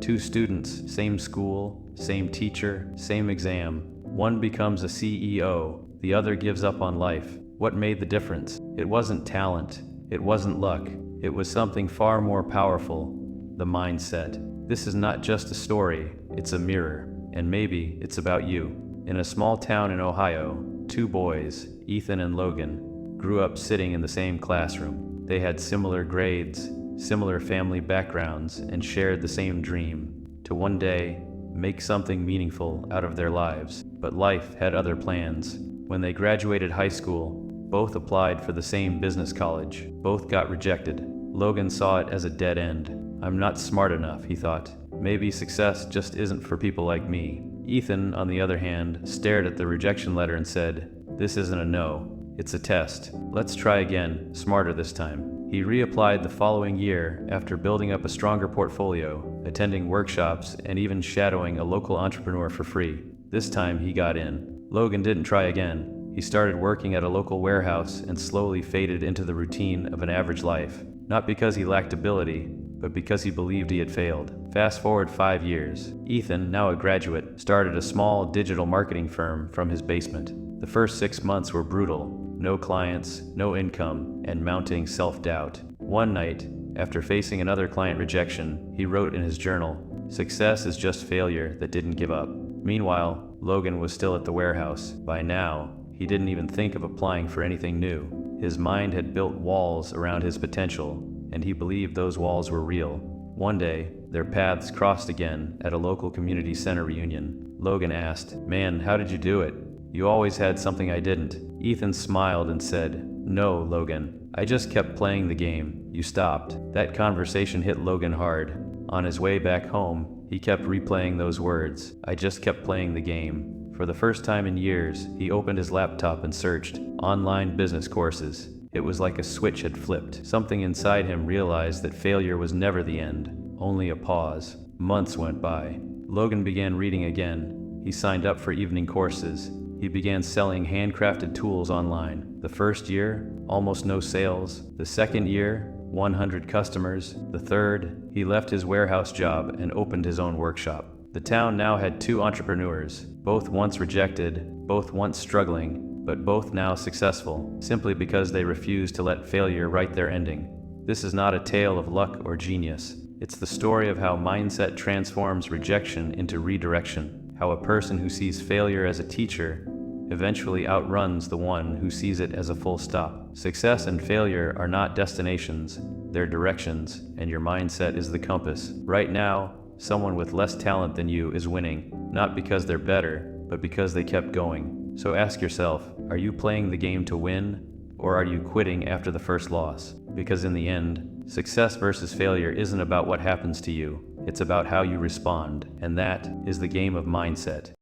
Two students, same school, same teacher, same exam. One becomes a CEO, the other gives up on life. What made the difference? It wasn't talent, it wasn't luck, it was something far more powerful: the mindset. This is not just a story, it's a mirror, and maybe it's about you. In a small town in Ohio, two boys, Ethan and Logan, grew up sitting in the same classroom. They had similar grades, similar family backgrounds, and shared the same dream: to one day make something meaningful out of their lives. But life had other plans. When they graduated high school, both applied for the same business college. Both got rejected. Logan saw it as a dead end. I'm not smart enough, he thought. Maybe success just isn't for people like me. Ethan, on the other hand, stared at the rejection letter and said, "This isn't a no, it's a test. Let's try again, smarter this time." He reapplied the following year after building up a stronger portfolio, attending workshops, and even shadowing a local entrepreneur for free. This time he got in. Logan didn't try again. He started working at a local warehouse and slowly faded into the routine of an average life. Not because he lacked ability, but because he believed he had failed. Fast forward 5 years. Ethan, now a graduate, started a small digital marketing firm from his basement. The first 6 months were brutal. No clients, no income, and mounting self-doubt. One night, after facing another client rejection, he wrote in his journal, "Success is just failure that didn't give up." Meanwhile, Logan was still at the warehouse. By now, he didn't even think of applying for anything new. His mind had built walls around his potential, and he believed those walls were real. One day, their paths crossed again at a local community center reunion. Logan asked, "Man, how did you do it? You always had something I didn't." Ethan smiled and said, "No, Logan, I just kept playing the game. You stopped." That conversation hit Logan hard. On his way back home, he kept replaying those words, "I just kept playing the game." For the first time in years, he opened his laptop and searched online business courses. It was like a switch had flipped. Something inside him realized that failure was never the end, only a pause. Months went by. Logan began reading again. He signed up for evening courses. He began selling handcrafted tools online. The first year, almost no sales. The second year, 100 customers. The third, he left his warehouse job and opened his own workshop. The town now had two entrepreneurs, both once rejected, both once struggling, but both now successful, simply because they refused to let failure write their ending. This is not a tale of luck or genius. It's the story of how mindset transforms rejection into redirection, how a person who sees failure as a teacher eventually outruns the one who sees it as a full stop. Success and failure are not destinations, they're directions, and your mindset is the compass. Right now, someone with less talent than you is winning, not because they're better, but because they kept going. So ask yourself, are you playing the game to win, or are you quitting after the first loss? Because in the end, success versus failure isn't about what happens to you, it's about how you respond, and that is the game of mindset.